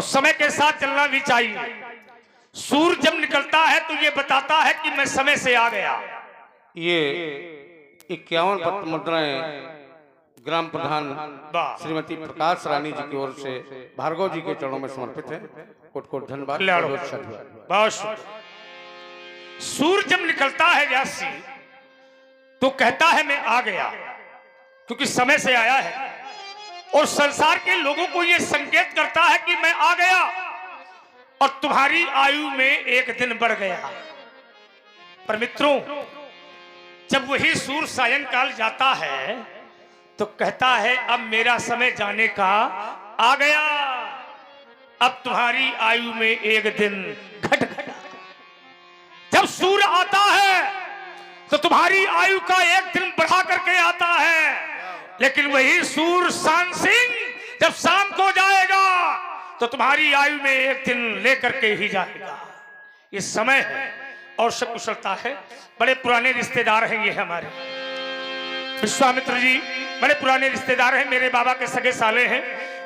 और समय के साथ चलना भी चाहिए। सूर्य जब निकलता है तो ये बताता है कि मैं समय से आ गया। ये 51 पत्र मुद्राएं ग्राम प्रधान श्रीमती प्रकाश रानी जी की ओर से भार्गव जी के चरणों में समर्पित है। कोट कोट धन्यवाद। बहुत सुंदर। सूर्य जब निकलता है व्यास जी तो कहता है मैं आ गया, क्योंकि समय से आया है और संसार के लोगों को यह संकेत करता है कि मैं आ गया और तुम्हारी आयु में एक दिन बढ़ गया। पर मित्रों, जब वही सूर्य सायंकाल जाता है तो कहता है अब मेरा समय जाने का आ गया, अब तुम्हारी आयु में एक दिन घट गया। जब सूर्य आता है तो तुम्हारी आयु का एक दिन बढ़ा करके आता है, लेकिन वही सूर्य शान सिंह जब शाम को जाएगा तो तुम्हारी आयु में एक दिन लेकर के ही जाएगा। ये समय है और सब कुशलता है। बड़े पुराने रिश्तेदार हैं ये हमारे विश्वामित्र जी, बड़े पुराने रिश्तेदार हैं, मेरे बाबा के सगे साले हैं।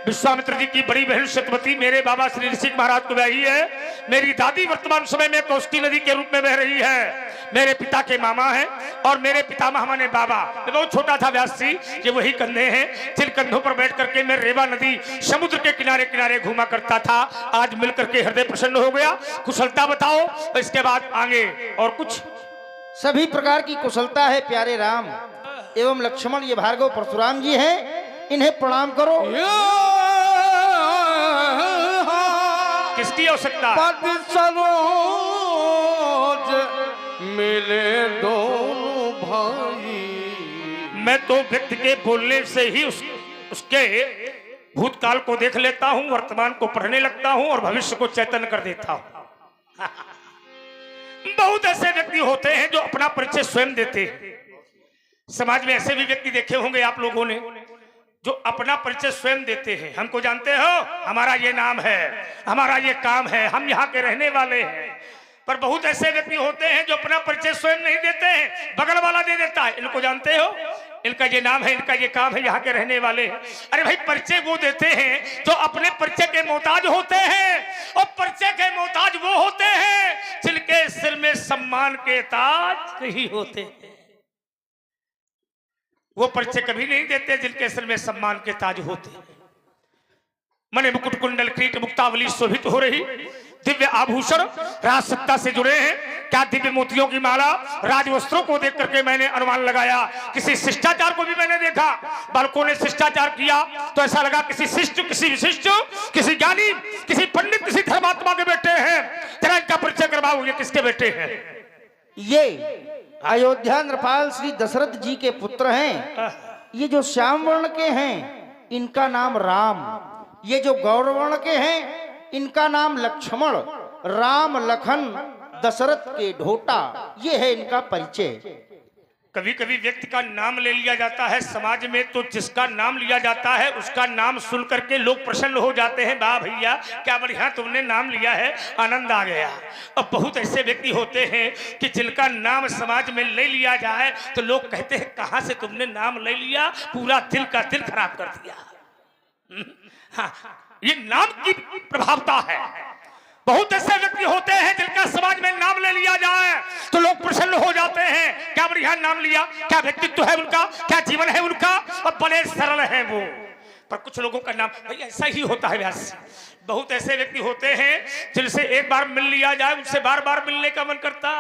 विश्वामित्र जी की बड़ी बहन सतवती मेरे बाबा श्री ऋषिक महाराज को ब्याही है। मेरी दादी वर्तमान समय में कौस्ती नदी के रूप में बह रही है। मेरे पिता के मामा हैं और मेरे पितामह माने बाबा। मैं बहुत छोटा था व्यास जी, ये वही कंधे हैं जिन कंधों पर बैठ करके मैं रेवा नदी समुद्र के किनारे किनारे घूमा करता था। आज मिल करके हृदय प्रसन्न हो गया। कुशलता बताओ, इसके बाद आगे और कुछ। सभी प्रकार की कुशलता है प्यारे राम एवं लक्ष्मण। ये भार्गव परशुराम जी हैं, इन्हें प्रणाम करो। किसकी आवश्यकता? मिले दोनों भाई। मैं तो व्यक्ति के बोलने से ही उसके भूतकाल को देख लेता हूं, वर्तमान को पढ़ने लगता हूं और भविष्य को चैतन्य कर देता हूं। बहुत ऐसे व्यक्ति होते हैं जो अपना परिचय स्वयं देते हैं। समाज में ऐसे भी व्यक्ति देखे होंगे आप लोगों ने जो अपना परिचय स्वयं देते हैं। हमको जानते हो, हमारा ये नाम है, हमारा ये काम है, हम यहाँ के रहने वाले हैं। पर बहुत ऐसे व्यक्ति होते हैं जो अपना परिचय स्वयं नहीं देते हैं, बगल वाला दे देता है। इनको जानते हो, इनका ये नाम है, इनका ये काम है, यहाँ के रहने वाले हैं। अरे भाई, परिचय वो देते हैं जो अपने परिचय के मोहताज होते हैं, और परिचय के मोहताज वो होते हैं जिनके सिर में सम्मान के ताज नहीं होते हैं। वो परिचय कभी नहीं देते जिनके सिर में सम्मान के ताज होते हैं। मने मुकुट कुंडल किरीट मुक्तावली शोभित हो रही, दिव्य आभूषण राज सत्ता से जुड़े हैं। क्या दिव्य मोतियों की माला, राजवस्त्रों को देख करके मैंने अनुमान लगाया। किसी शिष्टाचार को भी मैंने देखा, बालकों ने शिष्टाचार किया तो ऐसा लगा किसी शिष्ट, किसी विशिष्ट, किसी ज्ञानी, किसी पंडित, किसी धर्मात्मा के बेटे हैं। जरा इनका परिचय करवाओ, ये किसके बेटे हैं? ये अयोध्या नृपाल श्री दशरथ जी के पुत्र हैं। ये जो श्याम वर्ण के हैं इनका नाम राम, ये जो गौर वर्ण के हैं इनका नाम लक्ष्मण। राम लखन दशरथ के ढोटा, ये है इनका परिचय। कभी कभी व्यक्ति का नाम ले लिया जाता है समाज में, तो जिसका नाम लिया जाता है उसका नाम सुन करके लोग प्रसन्न हो जाते हैं। वाह भैया, क्या बढ़िया तुमने नाम लिया है, आनंद आ गया। अब बहुत ऐसे व्यक्ति होते हैं कि जिनका नाम समाज में ले लिया जाए तो लोग कहते हैं कहाँ से तुमने नाम ले लिया, पूरा दिल का दिल खराब कर दिया। हाँ, ये नाम की प्रभावता है। बहुत ऐसे व्यक्ति होते हैं जिनका समाज में नाम ले लिया जाए तो लोग प्रसन्न हो जाते हैं। क्या बढ़िया नाम लिया, क्या व्यक्तित्व है उनका, क्या जीवन है उनका, और बड़े सरल हैं वो। पर कुछ लोगों का नाम भाई ऐसा ही होता है व्यास। बहुत ऐसे व्यक्ति होते हैं जिनसे एक बार मिल लिया जाए उनसे बार बार मिलने का मन करता।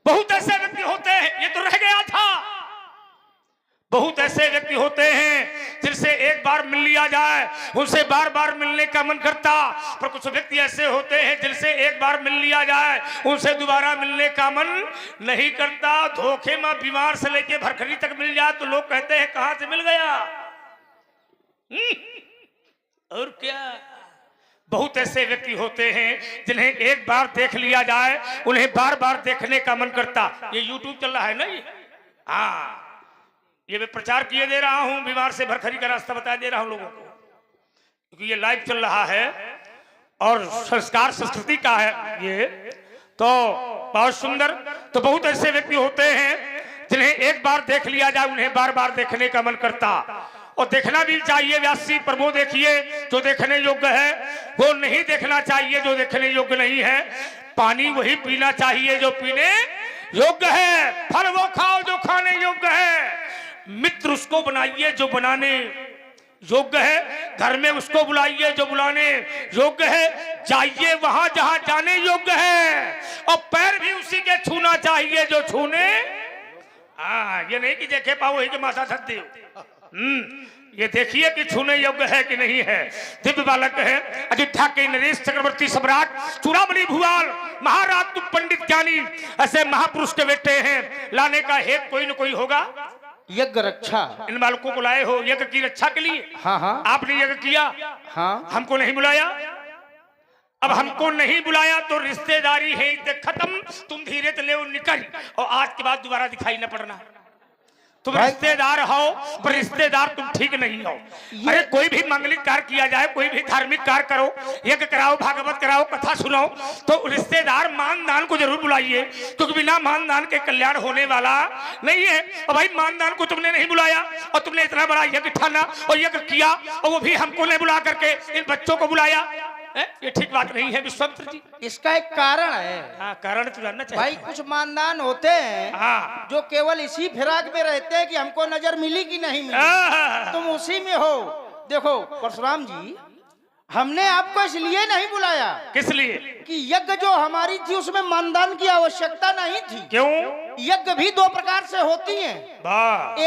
बहुत ऐसे व्यक्ति होते हैं, ये तो रह गया था। बहुत ऐसे व्यक्ति होते हैं जिनसे एक बार मिल लिया जाए उनसे बार बार मिलने का मन करता। पर कुछ व्यक्ति ऐसे होते हैं जिनसे एक बार मिल लिया जाए उनसे दोबारा मिलने का मन नहीं करता। धोखे में बीमार से लेके भरखरी तक मिल जाए तो लोग कहते हैं कहां से मिल गया। और क्या, बहुत ऐसे व्यक्ति होते हैं जिन्हें एक बार देख लिया जाए उन्हें बार बार देखने का मन करता। ये यूट्यूब चल रहा है ना, ये हाँ, ये मैं प्रचार किए दे रहा हूं, बीमार से भरखरी का रास्ता बता दे रहा हूं लोगों को, क्योंकि ये लाइव चल रहा है और संस्कार संस्कृति का है ये। तो बहुत सुंदर। तो बहुत ऐसे व्यक्ति होते हैं जिन्हें एक बार देख लिया जाए उन्हें बार बार देखने का मन करता, और देखना भी चाहिए व्यास जी। पर वो देखिए जो देखने योग्य है वो नहीं देखना चाहिए जो देखने योग्य नहीं है। पानी वही पीना चाहिए जो पीने योग्य है। फल वो खाओ जो खाने योग्य है। मित्र उसको बनाइए जो बनाने योग्य है। घर में उसको बुलाइए जो बुलाने योग्य है। जाइए वहां जहां जाने योग्य है। और पैर भी उसी के छूना चाहिए जो छूने। हाँ, ये नहीं कि देखे पाओ वही के माथा धरते हो। ये देखिए कि छूने योग्य है कि नहीं है। दिव्य बालक है अयोध्या के नरेश चक्रवर्ती सम्राट चूड़ामणि भूपाल महाराज तुम पंडित ज्ञानी ऐसे महापुरुष के बेटे हैं। लाने का हेतु कोई न कोई होगा। यज्ञ रक्षा, इन बालकों को लाए हो यज्ञ की रक्षा के लिए। हाँ हाँ, आपने यज्ञ किया, हाँ, हमको नहीं बुलाया। अब हमको नहीं बुलाया तो रिश्तेदारी है खत्म। तुम धीरे से ले निकल और आज के बाद दोबारा दिखाई न पड़ना। तुम रिश्तेदार हो पर रिश्तेदार तुम ठीक नहीं हो। अरे कोई भी मांगलिक कार्य किया जाए, कोई भी धार्मिक कार्य करो, यज्ञ कराओ, भागवत कराओ, कथा सुनाओ, तो रिश्तेदार मानदान को जरूर बुलाइए, क्योंकि बिना मानदान के कल्याण होने वाला नहीं है। और भाई मानदान को तुमने नहीं बुलाया और तुमने इतना बड़ा यज्ञ ठाना और यज्ञ किया और वो भी हमको नहीं बुला करके इन बच्चों को बुलाया, ये ठीक बात नहीं है विश्वामित्र जी। इसका एक कारण है। हाँ, कारण तो जानना चाहिए भाई। कुछ मानदान होते हैं हाँ, जो केवल इसी फिराक में रहते हैं कि हमको नजर मिली कि नहीं मिली, तुम उसी में हो। देखो परशुराम जी, हमने आपको इसलिए नहीं बुलाया। किस लिए? कि यज्ञ जो हमारी थी उसमें मानदान की आवश्यकता नहीं थी। क्यों? यज्ञ भी दो प्रकार से होती हैं,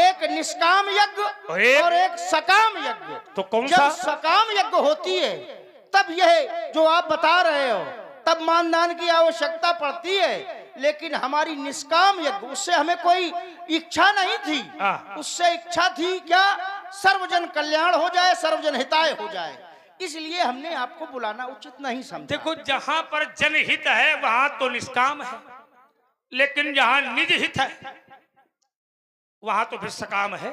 एक निष्काम यज्ञ और एक सकाम यज्ञ। तो कौन सा? जब सकाम यज्ञ होती है तब यह जो आप बता रहे हो तब मानदान की आवश्यकता पड़ती है। लेकिन हमारी निष्काम यज्ञ उससे हमें कोई इच्छा नहीं थी। उससे इच्छा थी क्या? सर्वजन कल्याण हो जाए, सर्वजन हिताय हो जाए। इसलिए हमने आपको बुलाना उचित नहीं समझा। देखो, जहां पर जनहित है वहां तो निष्काम है, लेकिन जहां निज हित है वहां तो फिर सकाम है।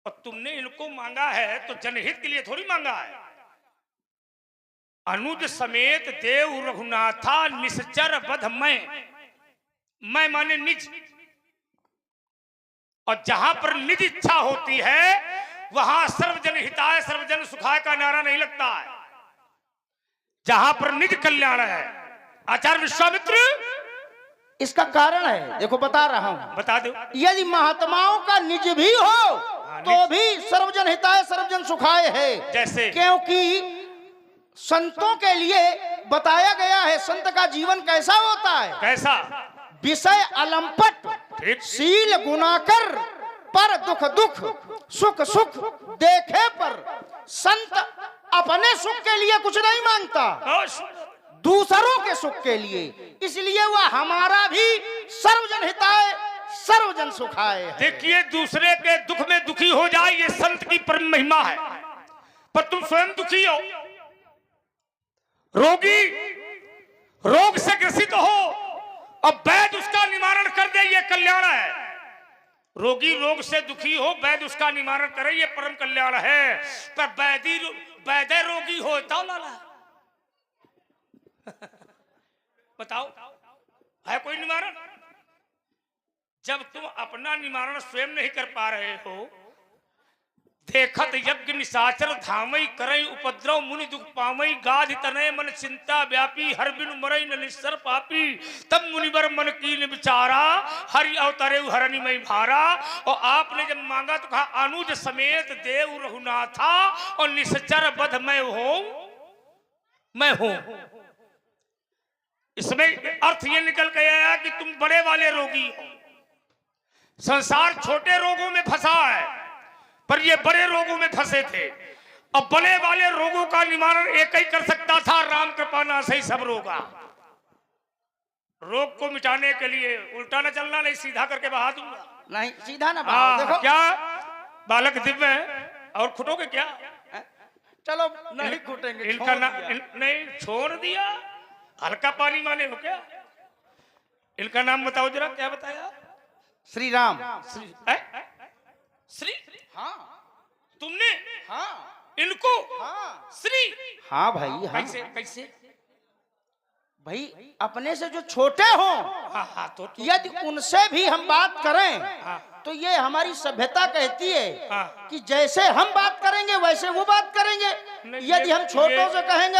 और तुमने इनको मांगा है तो जनहित के लिए थोड़ी मांगा है। अनुज समेत देव रघुनाथा निश्चर बध मैं माने निज। और जहां पर निज इच्छा होती है वहां सर्वजन हिताय सर्वजन सुखाय का नारा नहीं लगता है। जहां पर निज कल्याण है। आचार्य विश्वामित्र, इसका कारण है, देखो बता रहा हूं। बता दो। यदि महात्माओं का निज भी हो तो भी सर्वजन हिताय सर्वजन सुखाय है। जैसे? क्योंकि संतों के लिए बताया गया है संत का जीवन कैसा होता है। कैसा? विषय अलंपट, शील गुनाकर, पर दुख दुख, सुख सुख देखे पर। संत अपने सुख के लिए कुछ नहीं मांगता, दूसरों के सुख के लिए। इसलिए वह हमारा भी सर्वजन हिताय सर्वजन सुखाय है। देखिए, दूसरे के दुख में दुखी हो जाए ये संत की परम महिमा है। पर तुम स्वयं दुखी हो, रोगी रोग से ग्रसित हो और वैद्य उसका निवारण कर दे, ये कल्याण है। रोगी रोग से दुखी हो, वैद्य उसका निवारण करे, ये परम कल्याण है। पर वैद्य रोगी हो तो लाला बताओ है कोई निवारण? जब तुम अपना निवारण स्वयं नहीं कर पा रहे हो। देखत यज्ञ निशाचर धामई करई उपद्रव मुनि दुख पामई गाध तनय मन चिंता व्यापी हर बिनु मरई न निस्सर पापी तब मुनिवर मन कीन विचारा हरि अवतरे हरनि मई भारा। और आपने जब मांगा तो कहा अनुज समेत देव रघुनाथा और निश्चर बध मैं हूं। इसमें अर्थ ये निकल के आया कि तुम बड़े वाले रोगी हो। संसार छोटे रोगों में फंसा है पर ये बड़े रोगों में फंसे थे। अब बड़े वाले रोगों का निवारण एक ही कर सकता था, राम कृपा ना सही सब रोगा। रोग को मिटाने के लिए उल्टा ना चलना, नहीं सीधा करके बहा दूंगा। नहीं सीधा ना बहा। देखो क्या बालक दिव्य है और खुटोगे क्या? चलो नहीं खुटेंगे। इनका नहीं छोड़ दिया। हल्का पानी माने हो क्या? इनका नाम बताओ जरा, क्या बताया? श्री राम। श्री? हाँ। तुमने? हाँ। इनको? हाँ। श्री? हाँ भाई। हाँ। कैसे कैसे? भाई अपने से जो छोटे हो, हाँ, तो यदि उनसे भी हम बात करें तो ये हमारी सभ्यता कहती है हाँ। कि जैसे हम बात करेंगे वैसे वो बात करेंगे। नहीं, यदि हम छोटों से कहेंगे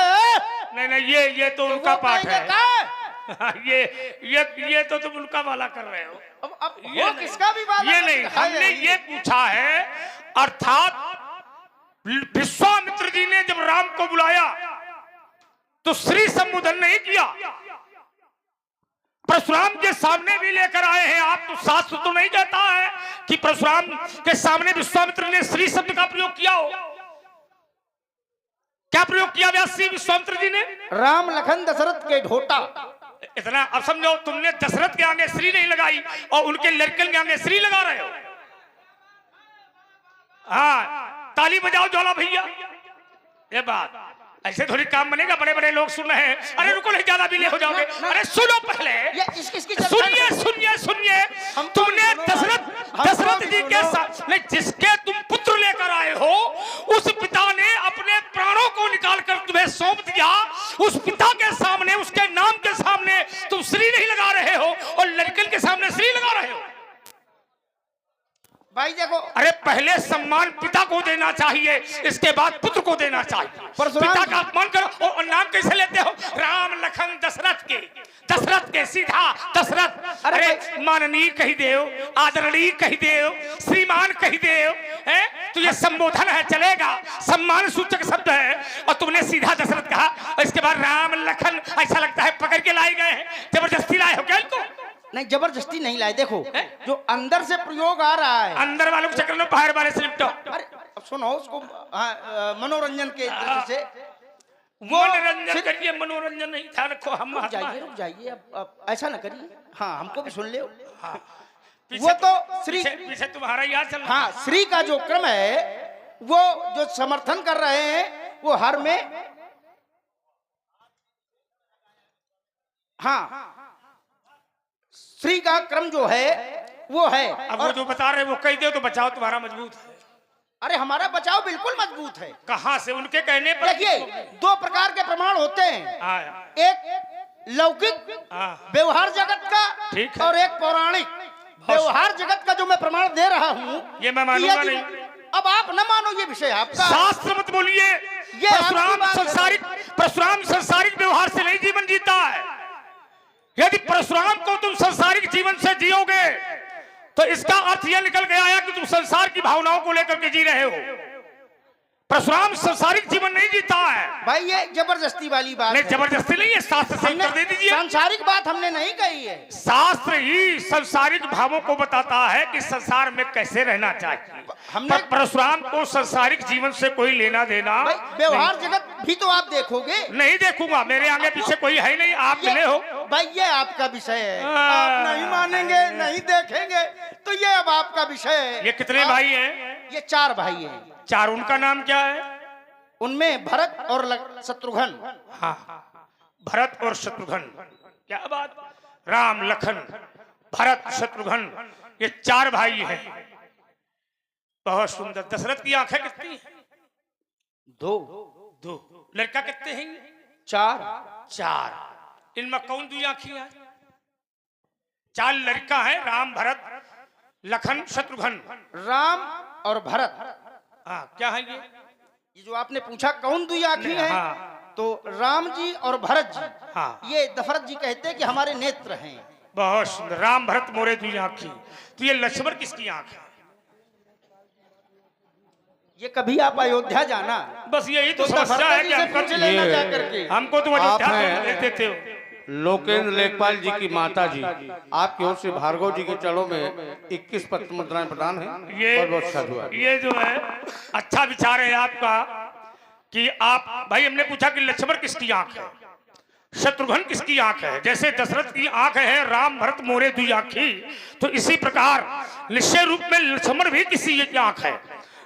नहीं नहीं, ये तो उनका वो पाठ कहेंगे है। "का?" ये तो तुम उनका वाला कर रहे हो। अब ये वो नहीं, किसका भी बात ये नहीं, हमने ये पूछा है, अर्थात विश्वामित्र जी ने जब राम को बुलाया तो श्री संबोधन नहीं किया, परशुराम के सामने भी लेकर आए हैं आप। तो शास्त्र तो नहीं कहता है कि परशुराम के सामने विश्वामित्र ने श्री शब्द का प्रयोग किया हो। क्या प्रयोग किया व्यास जी विश्वामित्र जी ने? राम लखन दशरथ के ढोटा। इतना अब समझो, तुमने दशरथ के आगे श्री नहीं लगाई और उनके लड़कन के आगे श्री लगा रहे हो। हाँ, ताली बजाओ ज्वाला भैया। ये बात ऐसे थोड़ी काम बनेगा, बड़े बड़े लोग सुन रहे हैं। अरे रुको, नहीं ज्यादा बिले हो जाओगे। अरे सुनो पहले, सुनिए सुनिए सुनिए। तुमने दशरथ जी के साथ नहीं, जिसके तुम पुत्र लेकर आए हो, उस पिता ने अपने प्राणों को निकाल कर तुम्हें सौंप दिया। उस पिता के सामने, उसके नाम के सामने तुम श्री नहीं लगा रहे हो और लड़कन के सामने श्री लगा रहे हो। भाई देखो, अरे पहले सम्मान पिता को देना चाहिए, इसके बाद पुत्र को देना चाहिए। पिता का अपमान करो और नाम कैसे लेते हो? राम लखन दशरथ के सीधा दशरथ। अरे माननीय कही देव, आदरणीय कही देव, श्रीमान कही देव है तो ये संबोधन है, चलेगा, सम्मान सूचक शब्द है। और तुमने सीधा दशरथ कहा और इसके बाद राम लखन, ऐसा लगता है पकड़ के लाए गए हैं, जबरदस्ती लाए हो क्या इनको? नहीं, जबरदस्ती नहीं लाए। देखो जो अंदर से प्रयोग आ रहा है, अंदर वालों के चक्कर में बाहर वाले से निपटो। अरे अब सुनो उसको, मनोरंजन के दृष्टि से वो मनोरंजन करिए, मनोरंजन नहीं था, रखो हम रुक जाइए, अब ऐसा ना करिए। हाँ, हमको भी सुन ले। पीछे, वो तो श्री पीछे तुम्हारा याद चल रहा। हाँ, श्री का जो क्रम है वो जो समर्थन कर रहे हैं वो हर में, हाँ, श्री का क्रम जो है वो है। अब वो जो बता रहे वो कह दे तो बचाओ तुम्हारा मजबूत है। अरे हमारा बचाव बिल्कुल मजबूत है। कहां से? उनके कहने पर। देखिए, दो प्रकार के प्रमाण होते हैं, एक लौकिक व्यवहार जगत का, ठीक है, और एक पौराणिक व्यवहार जगत का। जो मैं प्रमाण दे रहा हूँ ये मैं मानूंगा नहीं। अब आप न मानो, ये विषय आपका। शास्त्र मत बोलिए। परशुराम संसारिक व्यवहार से नहीं जीवन जीता है। यदि परशुराम को तुम संसारिक जीवन से जियोगे तो इसका अर्थ यह निकल के आया कि तुम संसार की भावनाओं को लेकर के जी रहे हो। परशुराम संसारिक जीवन नहीं जीता है। भाई ये जबरदस्ती वाली बात नहीं, है। जबरदस्ती नहीं है, शास्त्र से उत्तर दे दीजिए। सांसारिक बात हमने नहीं कही है। शास्त्र ही संसारिक भावों को बताता है कि संसार में कैसे रहना चाहिए। हमने परशुराम को संसारिक जीवन से कोई लेना देना। व्यवहार जगत भी तो आप देखोगे। नहीं देखूंगा, मेरे आगे पीछे कोई है नहीं, आप मिले हो। भाई ये आपका विषय है, आप नहीं मानेंगे, नहीं देखेंगे, तो ये अब आपका विषय है। ये कितने भाई हैं? ये 4 भाई हैं। 4, उनका नाम क्या है? उनमें भरत और शत्रुघ्न। हाँ, भरत और शत्रुघ्न, क्या बात। राम लखन भरत शत्रुघ्न, ये 4 भाई हैं। बहुत सुंदर। दशरथ की आंखें कितनी हैं? 2। लड़का कितने हैं? 4। इनमें कौन 2 आंखियां हैं? 4 लड़का है, राम भरत लखन शत्रुघ्न। राम और भरत। हाँ, क्या है ये जो आपने पूछा कौन 2 आंखें हैं? हाँ। तो राम जी और भरत जी, हाँ, ये दशरथ जी कहते हैं कि हमारे नेत्र हैं। बहुत सुंदर। राम भरत मोरे 2 आंखी। तो ये लक्ष्मण किसकी आंख है? ये कभी आप अयोध्या जाना, बस यही तो समस्या है कि हमको तुम अयोध्या देते हो। लोकेंद्र लेखपाल जी की माता जी आपकी ओर से भार्गव जी के चरणों में 21 पत्र मुद्राएं प्रदान है। ये बहुत अच्छा हुआ। ये जो है अच्छा विचार है आपका कि आप भाई, हमने पूछा कि लक्ष्मण किसकी आंख है, शत्रुघ्न किसकी आंख है। जैसे दशरथ की आंख है राम भरत मोरे 2 आंखी, तो इसी प्रकार निश्चय रूप में लक्ष्मण भी किसी की आंख है,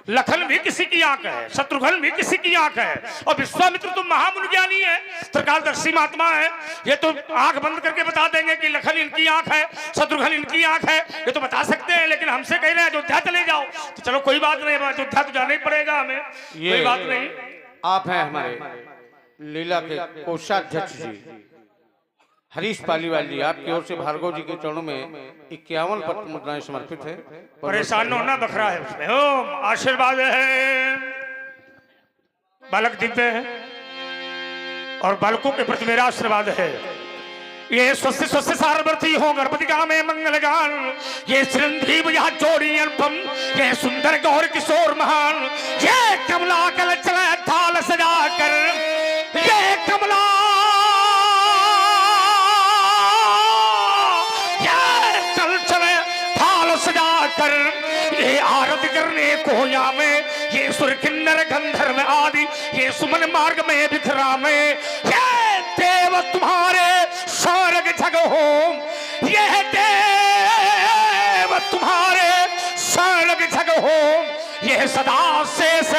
लखन भी किसी की आंख है, शत्रुघ्न भी किसी की आंख है। और विश्वामित्र तो महामुनि ज्ञानी है, त्रिकालदर्शी महात्मा है, ये तो आंख बंद करके बता देंगे कि लखन इनकी आंख है, शत्रुघ्न इनकी आंख है, ये तो बता सकते हैं। लेकिन हमसे कह रहे हैं अयोध्या चले जाओ, तो चलो कोई बात नहीं, अयोध्या तो जाना ही पड़ेगा हमें, कोई बात नहीं। आप हैं हमारे लीला के कोषाध्यक्ष जी। हरीश पालीवाल जी, आपकी ओर से भार्गव जी के चरणों में 51 पत्र मुद्राएं समर्पित है। परेशान होना बखरा है उसमें। ओम आशीर्वाद है, बालक दिव्य है और बालकों के प्रति मेरा आशीर्वाद है। ये स्वस्थ स्वस्थ सारवर्थी हो गणपति का में मंगलगान, ये चिरंजीव यह जोड़ी अनुपम, ये सुंदर गौर किशोर महान, ये कमला कल चले थाल सजा कर, ये कमला कर, ये आरती करने को यावे, ये सुर किन्नर गंधर्व आदि, ये सुमन मार्ग में बिखरा में, ये देव तुम्हारे स्वर्ग जग होम, ये देव तुम्हारे स्वर्ग जग होम, ये सदा शेष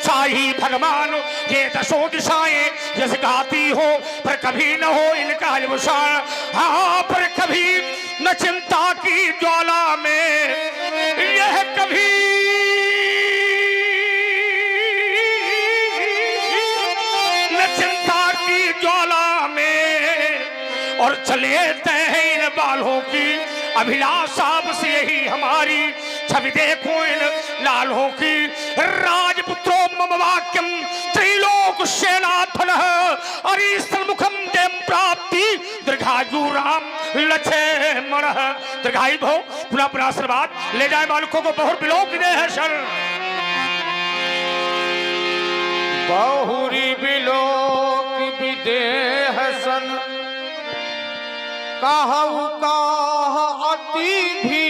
शाही भगवान, ये दशों दिशाएं जैसे गाती हो, पर कभी न हो इनका विषाण, हाँ पर कभी न चिंता की ज्वाला में, यह कभी न चिंता की ज्वाला में, और चले हैं इन बालों की अभिलाषा बस यही हमारी, छवि देखो इन लालों की, राजपुत्रो मम वाक्यम त्रिलोक सेनाथन, अरिस्थल मुखम देम प्राप्ति दीर्घायु राम लक्ष्मण, दीर्घायु भव। पुनः पुनः आशीर्वाद ले जाए बालकों को बहुत विलोक दे है शर, बहुरी विलोक विदेह सन, कहु काह अति भी